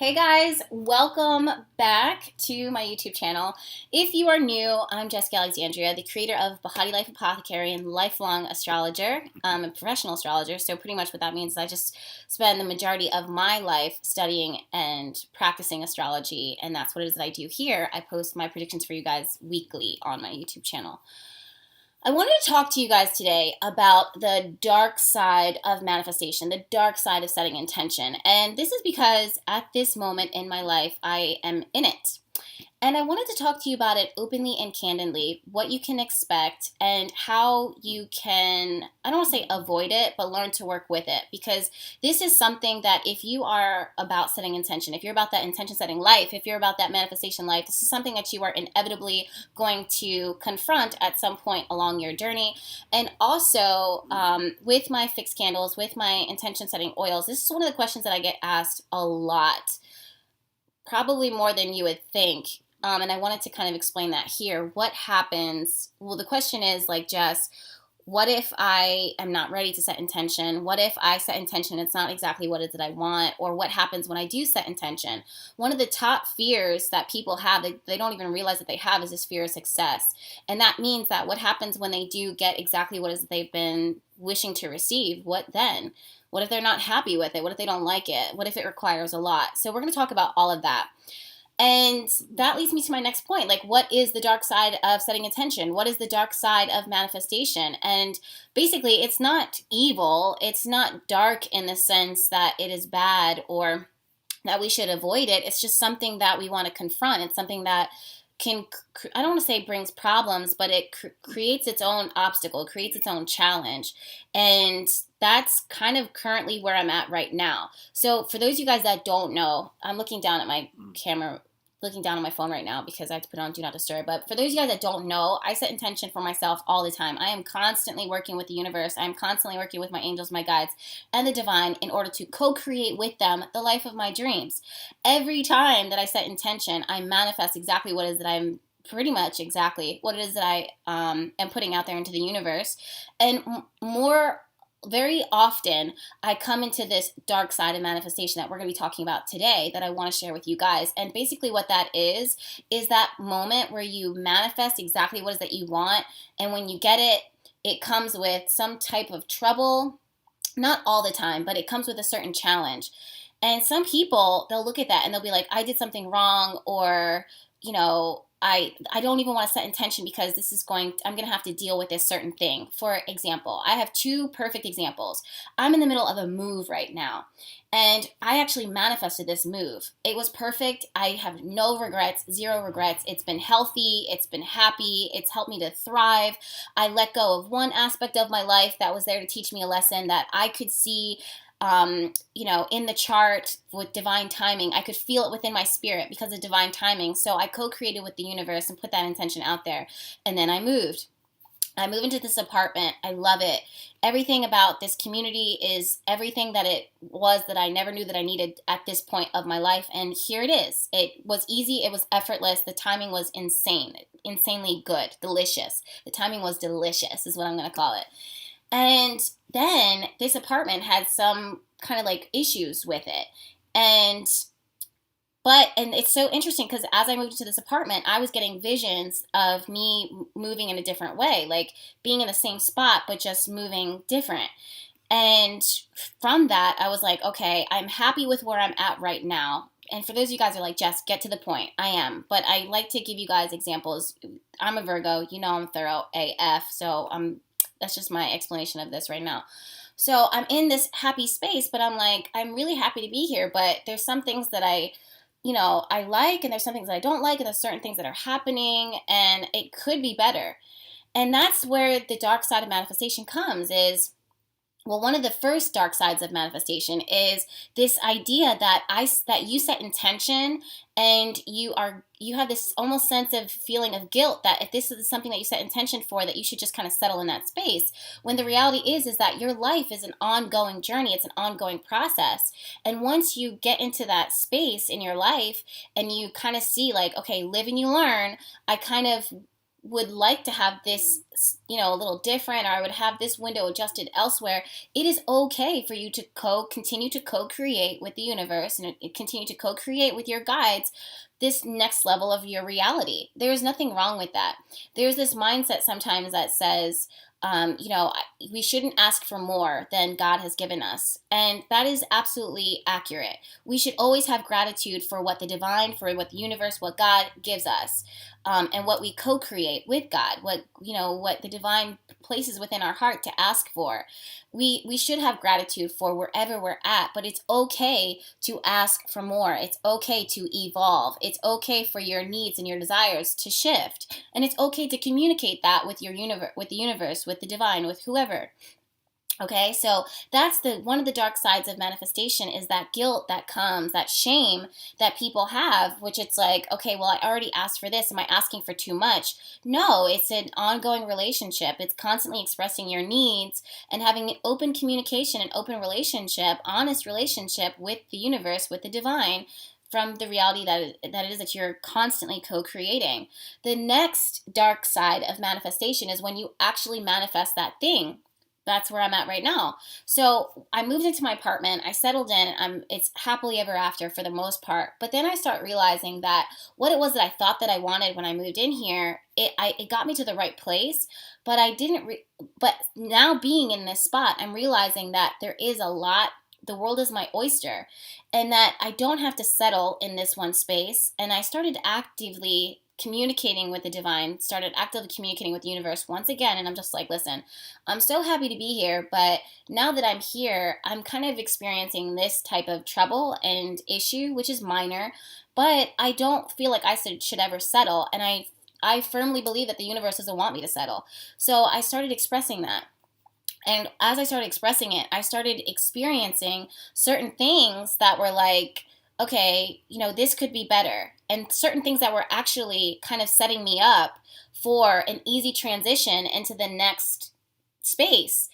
Hey guys, welcome back to my YouTube channel. If you are new, I'm Jessica Alexandria, the creator of Bahati Life Apothecary and lifelong astrologer. I'm a professional astrologer, so pretty much what that means is I just spend the majority of my life studying and practicing astrology, and that's what it is that I do here. I post my predictions for you guys weekly on my YouTube channel. I wanted to talk to you guys today about the dark side of manifestation, the dark side of setting intention. And this is because at this moment in my life, I am in it. And I wanted to talk to you about it openly and candidly, what you can expect and how you can, I don't want to say avoid it, but learn to work with it. Because this is something that if you are about setting intention, if you're about that intention setting life, if you're about that manifestation life, this is something that you are inevitably going to confront at some point along your journey. And also with my fixed candles, with my intention setting oils, this is one of the questions that I get asked a lot. Probably more than you would think. And I wanted to kind of explain that here. What happens? Well, the question is like, Jess, what if I am not ready to set intention? What if I set intention, it's not exactly what it is that I want? Or what happens when I do set intention? One of the top fears that people have, they don't even realize that they have, is this fear of success. And that means that what happens when they do get exactly what it is that they've been wishing to receive? What then? What if they're not happy with it? What if they don't like it? What if it requires a lot? So we're going to talk about all of that. And that leads me to my next point. Like, what is the dark side of setting intention? What is the dark side of manifestation? And basically, it's not evil. It's not dark in the sense that it is bad or that we should avoid it. It's just something that we want to confront. It's something that can, I don't want to say brings problems, but it creates its own obstacle, creates its own challenge. And that's kind of currently where I'm at right now. So for those of you guys that don't know, I'm looking down at my camera, looking down on my phone right now because I have to put on Do Not Disturb. But for those of you guys that don't know, I set intention for myself all the time. I am constantly working with the universe. I'm constantly working with my angels, my guides, and the divine in order to co-create with them the life of my dreams. Every time that I set intention, I manifest exactly what it is that I'm pretty much exactly what it is that I am putting out there into the universe. And very often, I come into this dark side of manifestation that we're going to be talking about today that I want to share with you guys. And basically what that is that moment where you manifest exactly what it is that you want. And when you get it, it comes with some type of trouble. Not all the time, but it comes with a certain challenge. And some people, they'll look at that and they'll be like, I did something wrong, or, you know, I don't even want to set intention because I'm going to have to deal with this certain thing. For example, I have two perfect examples. I'm in the middle of a move right now, and I actually manifested this move. It was perfect. I have no regrets, zero regrets. It's been healthy. It's been happy. It's helped me to thrive. I let go of one aspect of my life that was there to teach me a lesson that I could see in the chart with divine timing. I could feel it within my spirit because of divine timing. So I co-created with the universe and put that intention out there. And then I moved. I moved into this apartment. I love it. Everything about this community is everything that it was that I never knew that I needed at this point of my life. And here it is. It was easy. It was effortless. The timing was insane, insanely good, delicious. The timing was delicious is what I'm going to call it. And then this apartment had some kind of like issues with it. And it's so interesting because as I moved into this apartment, I was getting visions of me moving in a different way, like being in the same spot, but just moving different. And from that, I was like, okay, I'm happy with where I'm at right now. And for those of you guys who are like, Jess, get to the point. I am. But I like to give you guys examples. I'm a Virgo. You know I'm thorough AF. So that's just my explanation of this right now. So I'm in this happy space, but I'm like, I'm really happy to be here. But there's some things that I like, and there's some things that I don't like, and there's certain things that are happening, and it could be better. And that's where the dark side of manifestation comes is, well, one of the first dark sides of manifestation is this idea that you set intention and you have this almost sense of feeling of guilt that if this is something that you set intention for, that you should just kind of settle in that space. When the reality is that your life is an ongoing journey. It's an ongoing process. And once you get into that space in your life and you kind of see like, okay, live and you learn, I kind of would like to have this, a little different, or I would have this window adjusted elsewhere, it is okay for you to continue to co-create with the universe and continue to co-create with your guides this next level of your reality. There is nothing wrong with that. There's this mindset sometimes that says, we shouldn't ask for more than God has given us. And that is absolutely accurate. We should always have gratitude for what the divine, for what the universe, what God gives us, and what we co-create with God, what the divine places within our heart to ask for. We should have gratitude for wherever we're at, but it's okay to ask for more. It's okay to evolve. It's okay for your needs and your desires to shift. And it's okay to communicate that with your with the universe, with the divine, with whoever. Okay, so that's one of the dark sides of manifestation, is that guilt that comes, that shame that people have, which it's like, okay, well, I already asked for this. Am I asking for too much? No, it's an ongoing relationship. It's constantly expressing your needs and having an open communication, an open relationship, honest relationship with the universe, with the divine, from the reality that it is that you're constantly co-creating. The next dark side of manifestation is when you actually manifest that thing. That's where I'm at right now. So I moved into my apartment. I settled in. It's happily ever after for the most part. But then I start realizing that what it was that I thought that I wanted when I moved in here, it got me to the right place. But I didn't. But now being in this spot, I'm realizing that there is a lot. The world is my oyster, and that I don't have to settle in this one space. And I started actively communicating with the divine, started actively communicating with the universe once again. And I'm just like, listen, I'm so happy to be here, but now that I'm here, I'm kind of experiencing this type of trouble and issue, which is minor, but I don't feel like I should ever settle. And I firmly believe that the universe doesn't want me to settle. So I started expressing that. And as I started expressing it, I started experiencing certain things that were like, okay, this could be better. And certain things that were actually kind of setting me up for an easy transition into the next space.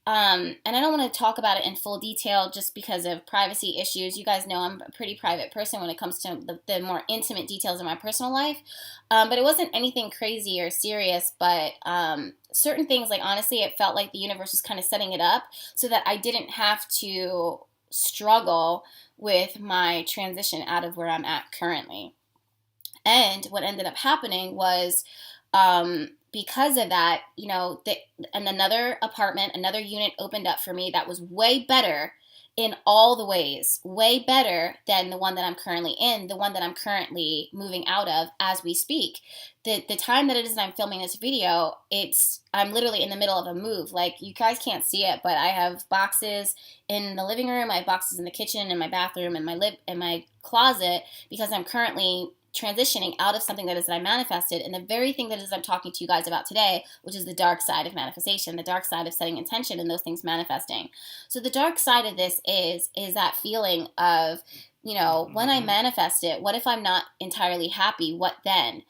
And I don't want to talk about it in full detail just because of privacy issues. You guys know I'm a pretty private person when it comes to the more intimate details of my personal life. But it wasn't anything crazy or serious, but certain things, like honestly, it felt like the universe was kind of setting it up so that I didn't have to struggle with my transition out of where I'm at currently. And what ended up happening was, because of that, and another apartment, another unit opened up for me that was way better in all the ways, way better than the one that I'm currently in, the one that I'm currently moving out of as we speak. The time that it is that I'm filming this video, I'm literally in the middle of a move. Like, you guys can't see it, but I have boxes in the living room, I have boxes in the kitchen, in my bathroom, in my closet, because I'm currently transitioning out of something that I manifested, and the very thing that I'm talking to you guys about today, which is the dark side of manifestation, the dark side of setting intention and those things manifesting. So the dark side of this is that feeling of, when I manifest it, what if I'm not entirely happy? What then?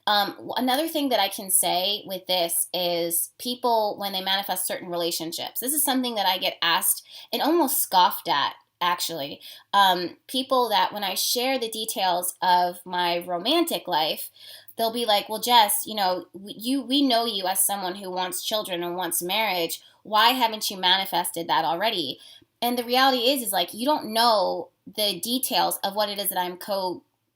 Another thing that I can say with this is people, when they manifest certain relationships, this is something that I get asked and almost scoffed at, actually. People that when I share the details of my romantic life, they'll be like, well, Jess, we know you as someone who wants children and wants marriage. Why haven't you manifested that already? And the reality is like, you don't know the details of what it is that I'm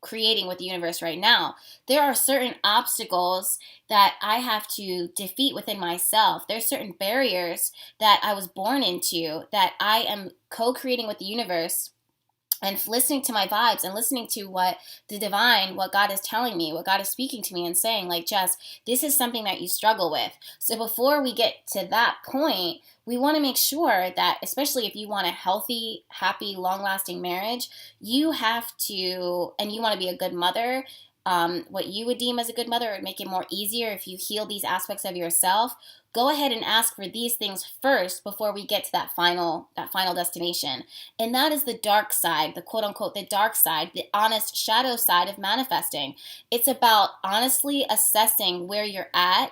creating with the universe right now. There are certain obstacles that I have to defeat within myself. There's certain barriers that I was born into that I am co-creating with the universe, and listening to my vibes and listening to what the divine, what God is telling me, what God is speaking to me and saying, like, Jess, this is something that you struggle with. So before we get to that point, we want to make sure that, especially if you want a healthy, happy, long-lasting marriage, you have to, and you want to be a good mother, what you would deem as a good mother, would make it more easier if you heal these aspects of yourself. Go ahead and ask for these things first before we get to that final destination. And that is the dark side, the quote unquote, the dark side, the honest shadow side of manifesting. It's about honestly assessing where you're at,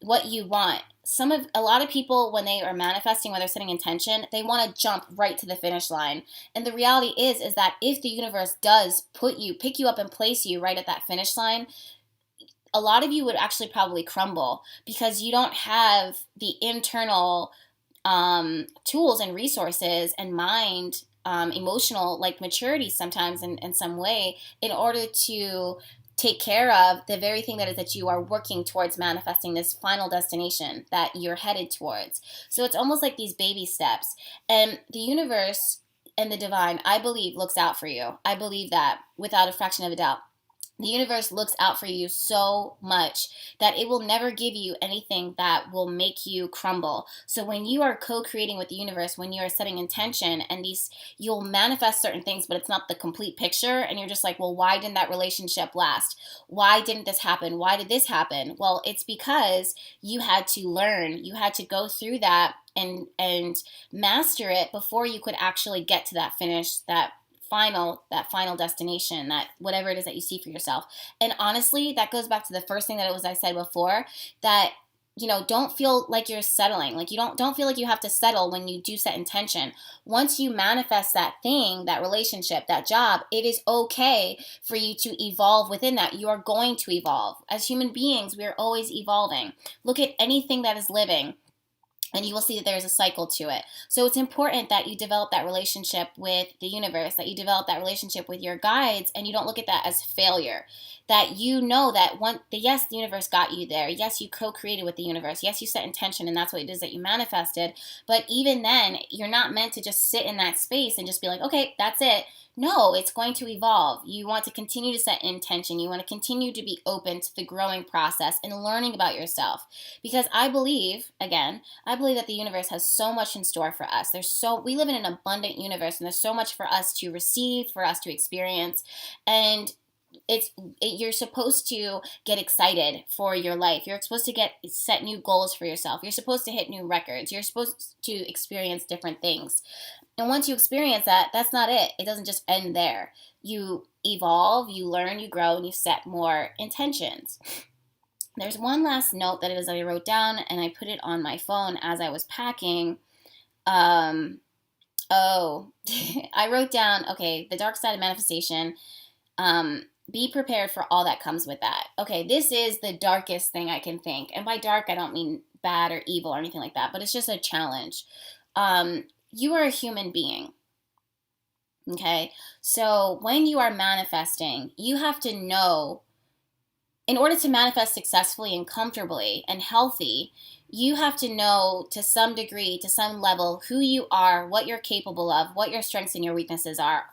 what you want. A lot of people, when they are manifesting, when they're setting intention, they want to jump right to the finish line. And the reality is that if the universe does pick you up and place you right at that finish line, a lot of you would actually probably crumble because you don't have the internal tools and resources and mind, emotional like maturity sometimes in some way in order to take care of the very thing that is that you are working towards manifesting this final destination that you're headed towards. So it's almost like these baby steps. And the universe and the divine, I believe, looks out for you. I believe that without a fraction of a doubt. The universe looks out for you so much that it will never give you anything that will make you crumble. So when you are co-creating with the universe, when you are setting intention and you'll manifest certain things, but it's not the complete picture. And you're just like, well, why didn't that relationship last? Why didn't this happen? Why did this happen? Well, it's because you had to learn. You had to go through that and master it before you could actually get to that finish, that final destination, that whatever it is that you see for yourself. And honestly, that goes back to the first thing that I said before, that don't feel like you're settling. Like you don't feel like you have to settle when you do set intention. Once you manifest that thing, that relationship, that job, it is okay for you to evolve within that. You are going to evolve. As human beings, we are always evolving. Look at anything that is living, and you will see that there's a cycle to it. So it's important that you develop that relationship with the universe, that you develop that relationship with your guides, and you don't look at that as failure. That you know that yes, the universe got you there. Yes, you co-created with the universe. Yes, you set intention, and that's what it is that you manifested. But even then, you're not meant to just sit in that space and just be like, okay, that's it. No, it's going to evolve. You want to continue to set intention. You want to continue to be open to the growing process and learning about yourself. Because I believe that the universe has so much in store for us. We live in an abundant universe, and there's so much for us to receive, for us to experience. And you're supposed to get excited for your life. You're supposed to set new goals for yourself. You're supposed to hit new records. You're supposed to experience different things. And once you experience that, that's not it. It doesn't just end there. You evolve, you learn, you grow, and you set more intentions. There's one last note that I wrote down, and I put it on my phone as I was packing. I wrote down, okay, the dark side of manifestation. Be prepared for all that comes with that. Okay, this is the darkest thing I can think. And by dark, I don't mean bad or evil or anything like that, but it's just a challenge. You are a human being. Okay, so when you are manifesting, you have to know, in order to manifest successfully and comfortably and healthy, you have to know to some degree, to some level, who you are, what you're capable of, what your strengths and your weaknesses are.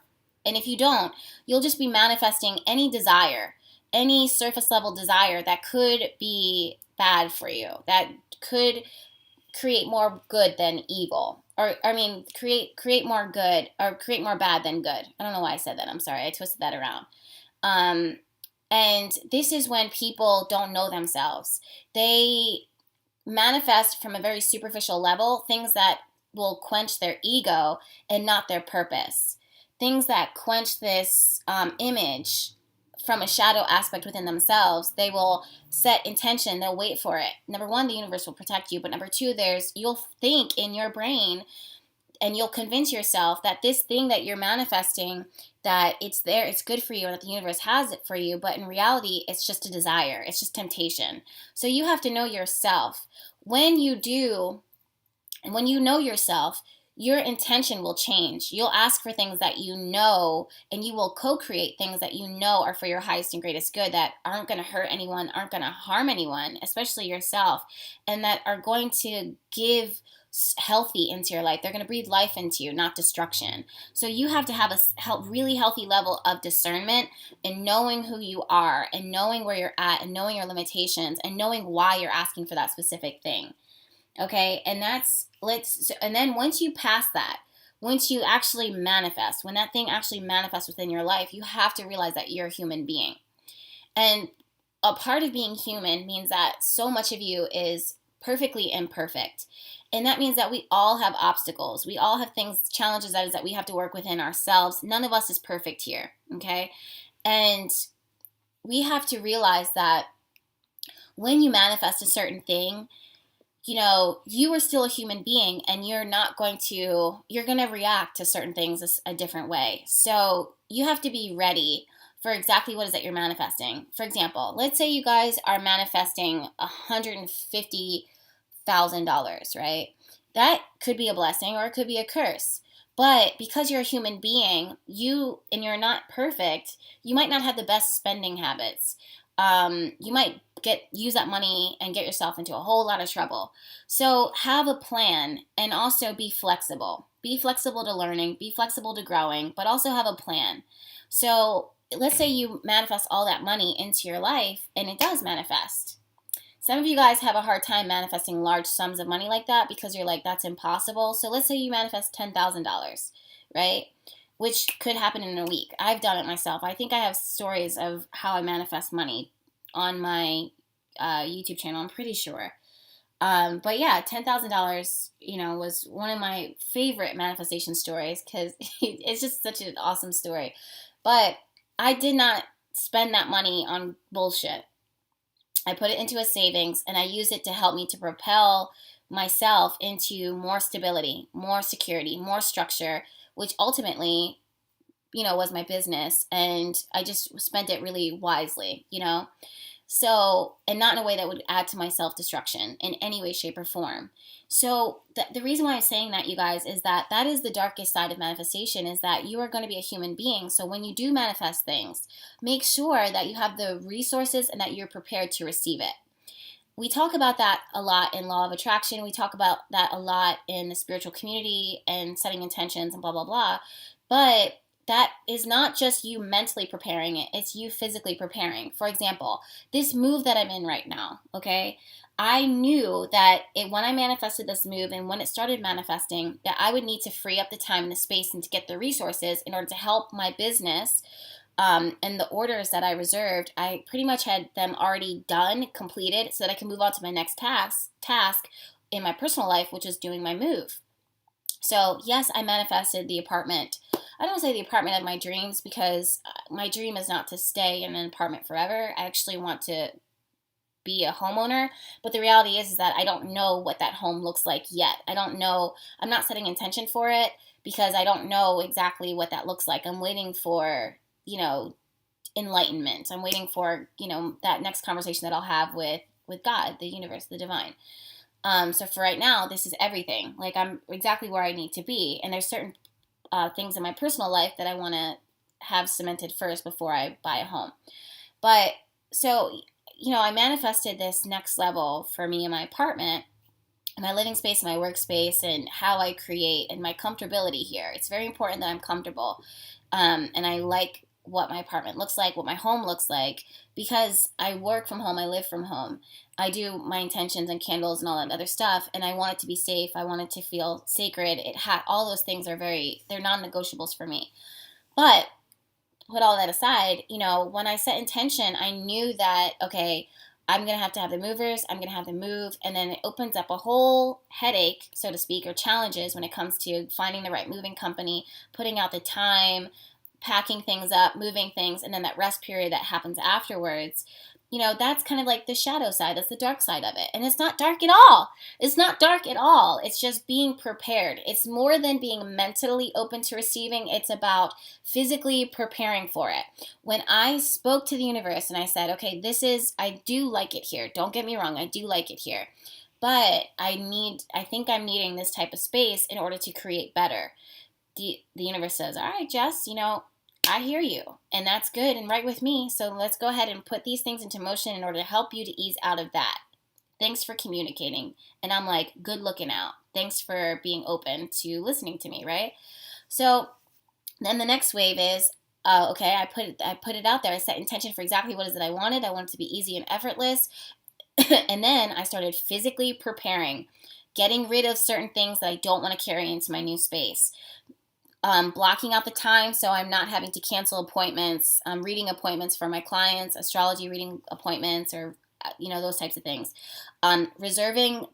And if you don't, you'll just be manifesting any desire, any surface level desire that could be bad for you, that could create more good than evil. Create more good or create more bad than good. I don't know why I said that. I'm sorry. I twisted that around. And this is when people don't know themselves. They manifest from a very superficial level, things that will quench their ego and not their purpose. Things that quench this image from a shadow aspect within themselves. They will set intention. They'll wait for it. Number one, the universe will protect you. But number two, you'll think in your brain and you'll convince yourself that this thing that you're manifesting, that it's there, it's good for you, and that the universe has it for you. But in reality, it's just a desire. It's just temptation. So you have to know yourself. When you do, and when you know yourself, your intention will change. You'll ask for things that you know, and you will co-create things that you know are for your highest and greatest good, that aren't going to hurt anyone, aren't going to harm anyone, especially yourself, and that are going to give healthy into your life. They're going to breathe life into you, not destruction. So you have to have a really healthy level of discernment and knowing who you are and knowing where you're at and knowing your limitations and knowing why you're asking for that specific thing. Okay, and then once you pass that, once you actually manifest, when that thing actually manifests within your life, you have to realize that you're a human being. And a part of being human means that so much of you is perfectly imperfect. And that means that we all have obstacles. We all have challenges that we have to work within ourselves. None of us is perfect here, okay? And we have to realize that when you manifest a certain thing, you are still a human being, and you're going to react to certain things a different way. So you have to be ready for exactly what is it you're manifesting. For example, let's say you guys are manifesting $150,000, right? That could be a blessing or it could be a curse. But because you're a human being, and you're not perfect, you might not have the best spending habits. You might use that money and get yourself into a whole lot of trouble. So have a plan and also be flexible. Be flexible to learning, be flexible to growing, but also have a plan. So let's say you manifest all that money into your life and it does manifest. Some of you guys have a hard time manifesting large sums of money like that because you're like, that's impossible. So let's say you manifest $10,000, right? Which could happen in a week. I've done it myself. I think I have stories of how I manifest money on my YouTube channel. I'm pretty sure. But yeah, $10,000, was one of my favorite manifestation stories because it's just such an awesome story. But I did not spend that money on bullshit. I put it into a savings and I used it to help me to propel myself into more stability, more security, more structure, which ultimately, was my business. And I just spent it really wisely, So, and not in a way that would add to my self-destruction in any way, shape, or form. So the reason why I'm saying that, you guys, is that is the darkest side of manifestation, is that you are going to be a human being. So when you do manifest things, make sure that you have the resources and that you're prepared to receive it. We talk about that a lot in Law of Attraction. We talk about that a lot in the spiritual community and setting intentions and blah, blah, blah. But that is not just you mentally preparing it, it's you physically preparing. For example, this move that I'm in right now, okay? I knew that when I manifested this move and when it started manifesting, that I would need to free up the time and the space and to get the resources in order to help my business. And the orders that I reserved, I pretty much had them already done, completed, so that I can move on to my next task in my personal life, which is doing my move. So yes, I manifested the apartment. I don't say the apartment of my dreams because my dream is not to stay in an apartment forever. I actually want to be a homeowner, but the reality is that I don't know what that home looks like yet. I don't know. I'm not setting intention for it because I don't know exactly what that looks like. I'm waiting for, enlightenment. I'm waiting for, that next conversation that I'll have with God, the universe, the divine. So for right now, this is everything. Like, I'm exactly where I need to be. And there's certain things in my personal life that I want to have cemented first before I buy a home. But so, I manifested this next level for me in my apartment, my living space, my workspace, and how I create and my comfortability here. It's very important that I'm comfortable. And I like what my apartment looks like, what my home looks like, because I work from home, I live from home. I do my intentions and candles and all that other stuff, and I want it to be safe. I want it to feel sacred. All those things are they're non-negotiables for me. But put all that aside, when I set intention, I knew that, okay, I'm going to have the movers, I'm going to have to move, and then it opens up a whole headache, so to speak, or challenges when it comes to finding the right moving company, putting out the time, packing things up, moving things, and then that rest period that happens afterwards. That's kind of like the shadow side. That's the dark side of it. And it's not dark at all. It's not dark at all. It's just being prepared. It's more than being mentally open to receiving. It's about physically preparing for it. When I spoke to the universe and I said, okay, I do like it here. Don't get me wrong. I do like it here. But I think I'm needing this type of space in order to create better. The universe says, all right, Jess, I hear you, and that's good and right with me, so let's go ahead and put these things into motion in order to help you to ease out of that. Thanks for communicating. And I'm like, good looking out. Thanks for being open to listening to me, right? So then the next wave is, okay, I put it out there. I set intention for exactly what is it I wanted. I wanted it to be easy and effortless. And then I started physically preparing, getting rid of certain things that I don't want to carry into my new space. Blocking out the time so I'm not having to cancel appointments, reading appointments for my clients, astrology reading appointments, or those types of things. Reserving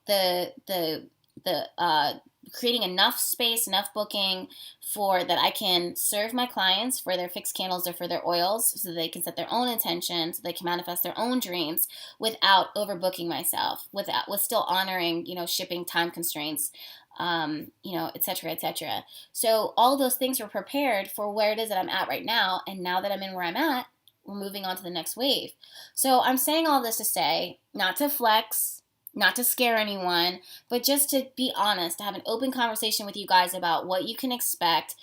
creating enough space, enough booking for that I can serve my clients for their fixed candles or for their oils, so they can set their own intentions, so they can manifest their own dreams without overbooking myself, with still honoring shipping time constraints. Et cetera, et cetera. So all those things were prepared for where it is that I'm at right now. And now that I'm in where I'm at, we're moving on to the next wave. So I'm saying all this to say, not to flex, not to scare anyone, but just to be honest, to have an open conversation with you guys about what you can expect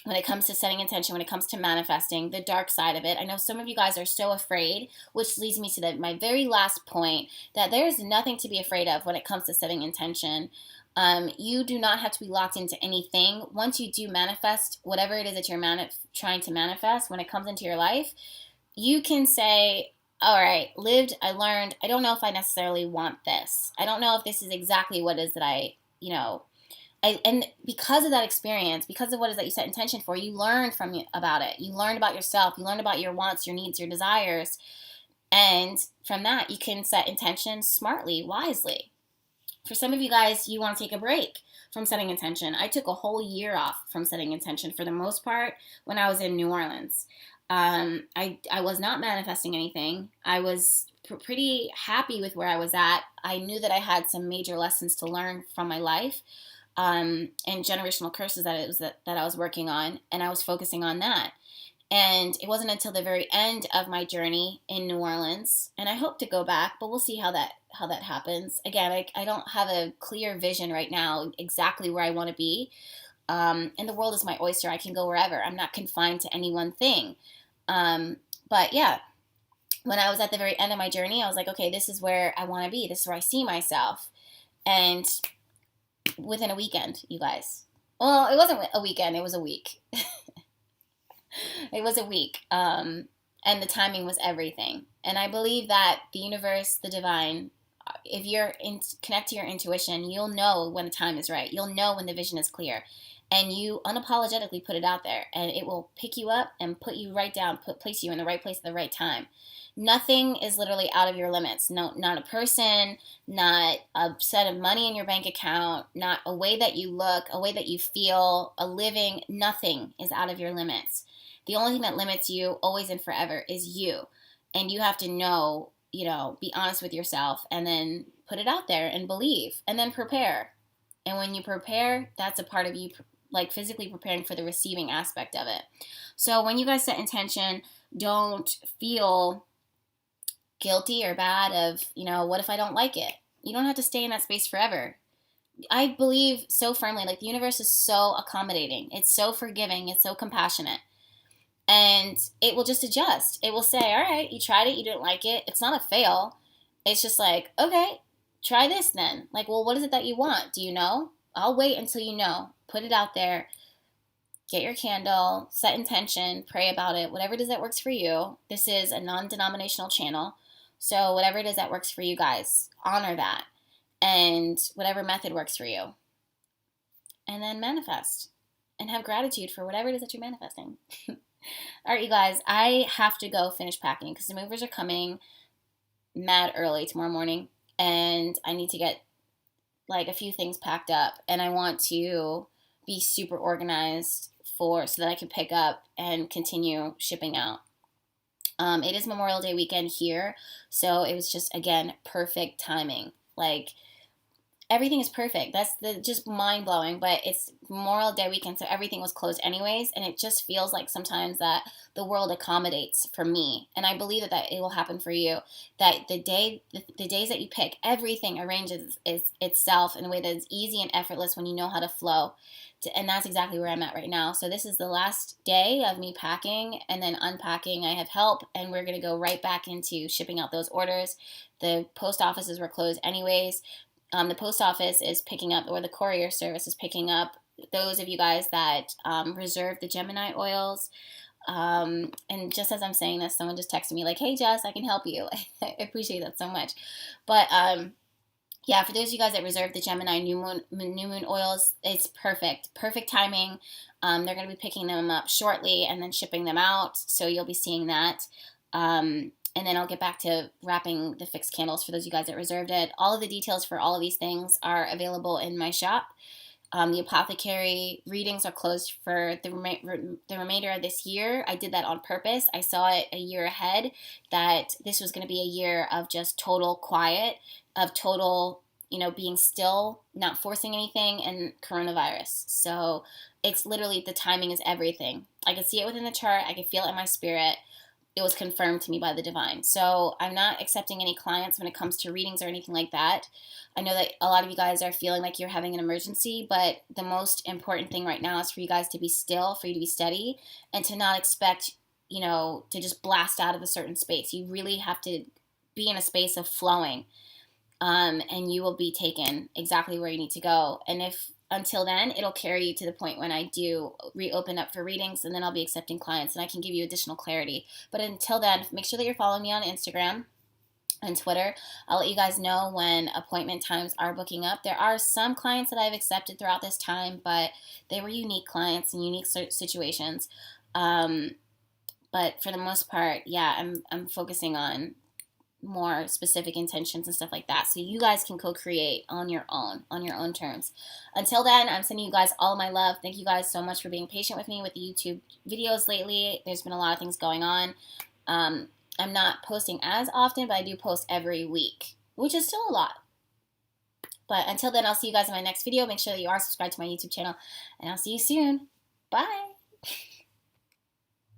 when it comes to setting intention, when it comes to manifesting, the dark side of it. I know some of you guys are so afraid, which leads me to my very last point, that there's nothing to be afraid of when it comes to setting intention. You do not have to be locked into anything. Once you do manifest whatever it is that you're trying to manifest, when it comes into your life, you can say, all right, lived, I learned, I don't know if I necessarily want this. I don't know if this is exactly what it is that and because of that experience, because of what it is that you set intention for, you learn about it. You learn about yourself. You learn about your wants, your needs, your desires. And from that, you can set intention smartly, wisely. For some of you guys, you want to take a break from setting intention. I took a whole year off from setting intention for the most part when I was in New Orleans. I was not manifesting anything. I was pretty happy with where I was at. I knew that I had some major lessons to learn from my life. And generational curses that I was working on, and I was focusing on that. And it wasn't until the very end of my journey in New Orleans, and I hope to go back, but we'll see how that happens. Again, I don't have a clear vision right now exactly where I want to be. And the world is my oyster. I can go wherever. I'm not confined to any one thing. But yeah, when I was at the very end of my journey, I was like, okay, this is where I want to be. This is where I see myself. And within a weekend, you guys. Well, it wasn't a weekend. It was a week. It was a week. And the timing was everything. And I believe that the universe, the divine, if you're connect to your intuition, you'll know when the time is right. You'll know when the vision is clear. And you unapologetically put it out there. And it will pick you up and put you right down, place you in the right place at the right time. Nothing is literally out of your limits. No, not a person, not a set of money in your bank account, not a way that you look, a way that you feel, a living. Nothing is out of your limits. The only thing that limits you always and forever is you. And you have to know, be honest with yourself and then put it out there and believe and then prepare. And when you prepare, that's a part of you like physically preparing for the receiving aspect of it. So when you guys set intention, don't feel guilty or bad of, what if I don't like it? You don't have to stay in that space forever. I believe so firmly, like the universe is so accommodating. It's so forgiving. It's so compassionate. And it will just adjust. It will say, all right, you tried it. You didn't like it. It's not a fail. It's just like, okay, try this then. Like, well, what is it that you want? Do you know? I'll wait until you know. Put it out there. Get your candle. Set intention. Pray about it. Whatever it is that works for you. This is a non-denominational channel. So whatever it is that works for you guys, honor that. And whatever method works for you. And then manifest. And have gratitude for whatever it is that you're manifesting. All right, you guys, I have to go finish packing because the movers are coming mad early tomorrow morning. And I need to get like a few things packed up. And I want to be super organized so that I can pick up and continue shipping out. It is Memorial Day weekend here, so it was just, again, perfect timing. Like, everything is perfect. That's just mind-blowing, but it's Memorial Day weekend, so everything was closed anyways, and it just feels like sometimes that the world accommodates for me, and I believe that it will happen for you, that the days that you pick, everything arranges itself in a way that is easy and effortless when you know how to flow. And that's exactly where I'm at right now. So this is the last day of me packing and then unpacking. I have help, and we're going to go right back into shipping out those orders. The post offices were closed anyways. The post office is picking up, or the courier service is picking up those of you guys that reserved the Gemini oils. And just as I'm saying this, someone just texted me like, hey, Jess, I can help you. I appreciate that so much. But yeah, for those of you guys that reserved the Gemini new moon oils, it's perfect timing. They're going to be picking them up shortly and then shipping them out, so you'll be seeing that. And then I'll get back to wrapping the fixed candles for those of you guys that reserved it. All of the details for all of these things are available in my shop. The Apothecary readings are closed for the remainder of this year. I did that on purpose. I saw it a year ahead that this was going to be a year of just total quiet, of total being still, not forcing anything, and coronavirus. So it's literally, the timing is everything. I could see it within the chart. I could feel it in my spirit. It was confirmed to me by the divine. So I'm not accepting any clients when it comes to readings or anything like that. I know that a lot of you guys are feeling like you're having an emergency, but the most important thing right now is for you guys to be still, for you to be steady, and to not expect, to just blast out of a certain space. You really have to be in a space of flowing, and you will be taken exactly where you need to go. And if until then, it'll carry you to the point when I do reopen up for readings, and then I'll be accepting clients and I can give you additional clarity. But until then, make sure that you're following me on Instagram and Twitter. I'll let you guys know when appointment times are booking up. There are some clients that I've accepted throughout this time, but they were unique clients and unique situations. But for the most part, yeah, I'm focusing on more specific intentions and stuff like that, so you guys can co-create on your own terms. Until then, I'm sending you guys all of my love. Thank you guys so much for being patient with me with the YouTube videos lately. There's been a lot of things going on. I'm not posting as often, but I do post every week, which is still a lot. But until then, I'll see you guys in my next video. Make sure that you are subscribed to my YouTube channel, and I'll see you soon. Bye.